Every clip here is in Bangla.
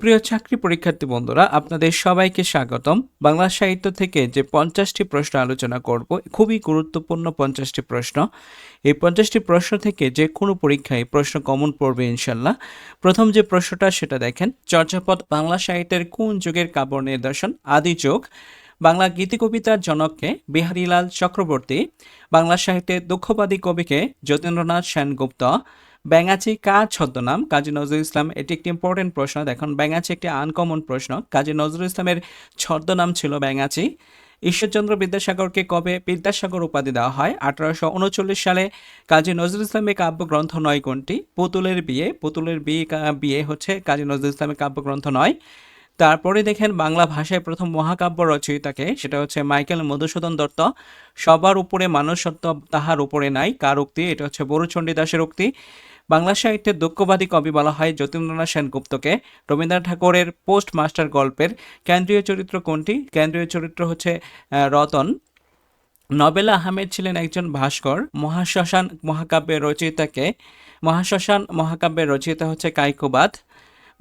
প্রিয় চাকরি পরীক্ষার্থী বন্ধুরা, আপনাদের সবাইকে স্বাগতম। বাংলা সাহিত্য থেকে যে 50টি প্রশ্ন আলোচনা করব, খুবই গুরুত্বপূর্ণ 50টি প্রশ্ন। এই 50টি প্রশ্ন থেকে যে কোনো পরীক্ষায় প্রশ্ন কমন পড়বে ইনশাল্লাহ। প্রথম যে প্রশ্নটা সেটা দেখেন, চর্যাপদ বাংলা সাহিত্যের কোন যুগের কাব্য নিদর্শন? আদি যুগ। বাংলা গীতিকবিতার জনককে? বিহারীলাল চক্রবর্তী। বাংলা সাহিত্যের দুঃখবাদী কবিকে? যতীন্দ্রনাথ সেনগুপ্ত। ব্যাঙাচি কার ছদ্মনাম? কাজী নজরুল ইসলাম। এটি একটি ইম্পর্টেন্ট প্রশ্ন। দেখুন, ব্যাঙাচি একটি আনকমন প্রশ্ন। কাজী নজরুল ইসলামের ছদ্মনাম ছিল ব্যাঙাচি। ঈশ্বরচন্দ্র বিদ্যাসাগরকে কবে বিদ্যাসাগর উপাধি দেওয়া হয়? 1839 সালে। কাজী নজরুল ইসলামের কাব্যগ্রন্থ নয় কোনটি? পুতুলের বিয়ে। পুতুলের বিয়ে হচ্ছে কাজী নজরুল ইসলামের কাব্যগ্রন্থ নয়। তারপরে দেখেন, বাংলা ভাষায় প্রথম মহাকাব্য রচয়িতাকে? সেটা হচ্ছে মাইকেল মধুসূদন দত্ত। সবার উপরে মানুষত্ব তাহার উপরে নাই, কার উক্তি? এটা হচ্ছে বড়ুচণ্ডী দাসের উক্তি। বাংলা সাহিত্যের দুঃখবাদী কবি বলা হয় যতীন্দ্রনাথ সেনগুপ্তকে। রবীন্দ্রনাথ ঠাকুরের পোস্ট মাস্টার গল্পের কেন্দ্রীয় চরিত্র কোনটি? কেন্দ্রীয় চরিত্র হচ্ছে রতন। নবেলা আহমেদ ছিলেন একজন ভাস্কর। মহাশ্মশান মহাকাব্যের রচয়িতাকে? মহাশ্মশান মহাকাব্যের রচয়িতা হচ্ছে কায়কোবাদ।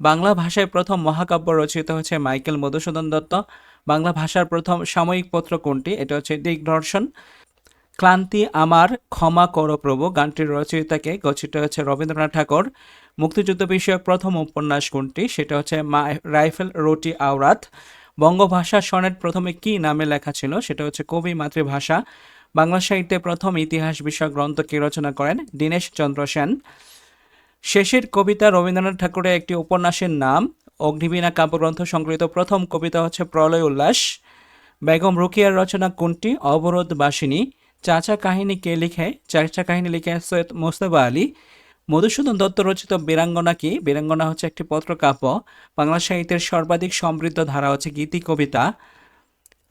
বাংলা ভাষায় প্রথম মহাকাব্য রচয়িতা হচ্ছে মাইকেল মধুসূদন দত্ত। বাংলা ভাষার প্রথম সাময়িক পত্র কোনটি? এটা হচ্ছে দিগদর্শন। ক্লান্তি আমার ক্ষমা করো প্রভু গানটির রচয়িতাকে? গচ্ছিত হচ্ছে রবীন্দ্রনাথ ঠাকুর। মুক্তিযুদ্ধ বিষয়ক প্রথম উপন্যাস কোনটি? সেটা হচ্ছে রাইফেল রুটি আওরাত। বঙ্গভাষা সনেট প্রথমে কি নামে লেখা ছিল? সেটা হচ্ছে কবি মাতৃভাষা। বাংলা সাহিত্যে প্রথম ইতিহাস বিষয়ক গ্রন্থ কে রচনা করেন? দীনেশ চন্দ্র সেন। শেষের কবিতা রবীন্দ্রনাথ ঠাকুরের একটি উপন্যাসের নাম? অগ্নিবীণা কাব্যগ্রন্থ সংকলিত প্রথম কবিতা হচ্ছে প্রলয় উল্লাস। বেগম রোকেয়ার রচনা কোনটি? অবরোধবাসিনী। চাচা কাহিনী কে লিখে? চাচা কাহিনী লিখে সৈয়দ মোস্তফা আলী। মধুসূদন দত্ত রচিত বীরাঙ্গনা কি? বীরাঙ্গনা হচ্ছে একটি পত্রকাব্য। বাংলা সাহিত্যের সর্বাধিক সমৃদ্ধ ধারা হচ্ছে গীতি কবিতা।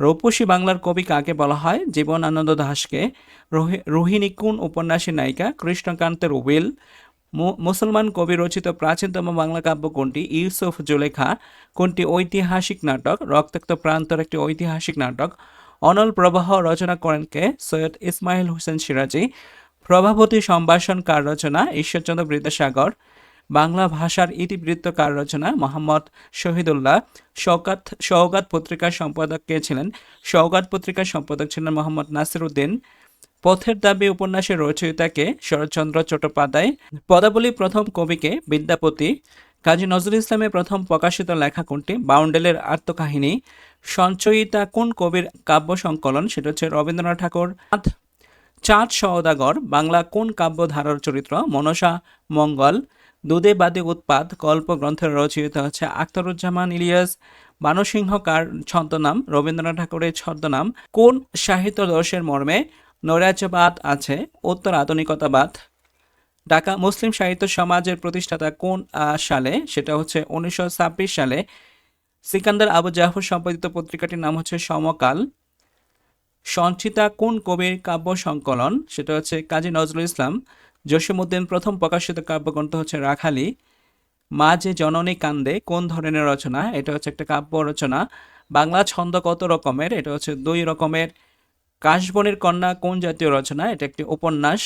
রূপসী বাংলার কবি কাকে বলা হয়? জীবনানন্দ দাশকে। রোহিণী কোন উপন্যাসের নায়িকা? কৃষ্ণকান্তের উইল। মুসলমান কবি রচিত প্রাচীনতম বাংলা কাব্য কোনটি? ইউসুফ জুলেখা। কোনটি ঐতিহাসিক নাটক? রক্তাক্ত প্রান্তর একটি ঐতিহাসিক নাটক। অনল প্রবাহ রচনা করেন কে? সৈয়দ ইসমাইল হোসেন সিরাজি। প্রভাবতী সম্ভাষণ কার রচনা? ঈশ্বরচন্দ্র বিদ্যাসাগর। বাংলা ভাষার ইতিবৃত্ত কার রচনা? মোহাম্মদ শহীদুল্লাহ। সওগাত পত্রিকার সম্পাদক কে ছিলেন? সওগাত পত্রিকার সম্পাদক ছিলেন মোহাম্মদ নাসির উদ্দিন। পথের দাবি উপন্যাসের রচয়িতাকে? শরৎচন্দ্র চট্টোপাধ্যায়। পদাবলী প্রথম কবিকে? বিদ্যাপতি। কাজী নজরুল ইসলামের প্রথম প্রকাশিত লেখা কোনটি? বাউন্ডেলের আত্মকাহিনী। সঞ্চয়িতা কোন কবির কাব্য সংকলন? সেটা হচ্ছে রবীন্দ্রনাথ ঠাকুর। চাঁদ সওদাগর বাংলা কোন কাব্য ধারার চরিত্র? মনসা মঙ্গল। দুধে বাদে উৎপাদ গল্প গ্রন্থের রচয়িতা হচ্ছে আখতারুজ্জামান ইলিয়াস। বানসিংহ কার ছদ্মনাম? রবীন্দ্রনাথ ঠাকুরের ছদ্মনাম। কোন সাহিত্য দর্শের মর্মে নৈরাজ্যবাদ আছে? উত্তর আধুনিকতাবাদ। ঢাকা মুসলিম সাহিত্য সমাজের প্রতিষ্ঠাতা কোন সালে? সেটা হচ্ছে 1926 সালে। সিকান্দার আবু জাফর সম্পাদিত পত্রিকাটির নাম হচ্ছে সমকাল। সঞ্চিতা কোন কবির কাব্য সংকলন? সেটা হচ্ছে কাজী নজরুল ইসলাম। জসীমউদ্দিন প্রথম প্রকাশিত কাব্যগ্রন্থ হচ্ছে রাখালি। মা যে জননী কান্দে কোন ধরনের রচনা? এটা হচ্ছে একটা কাব্য রচনা। বাংলা ছন্দ কত রকমের? এটা হচ্ছে 2 রকমের। কাশবনের কন্যা কোন জাতীয় রচনা? এটা একটি উপন্যাস।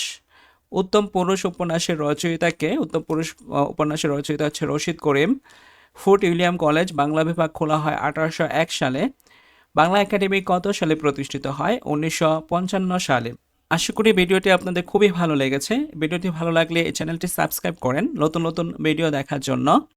উত্তম পুরুষ উপন্যাসের রচয়িতাকে? উত্তম পুরুষ উপন্যাসের রচয়িতা হচ্ছে রশিদ করিম। ফোর্ট উইলিয়াম কলেজ বাংলা বিভাগ খোলা হয় 1801 সালে। বাংলা একাডেমি কত সালে প্রতিষ্ঠিত হয়? 1955 সালে। আশা করি ভিডিওটি আপনাদের খুবই ভালো লেগেছে। ভিডিওটি ভালো লাগলে এই চ্যানেলটি সাবস্ক্রাইব করেন নতুন নতুন ভিডিও দেখার জন্য।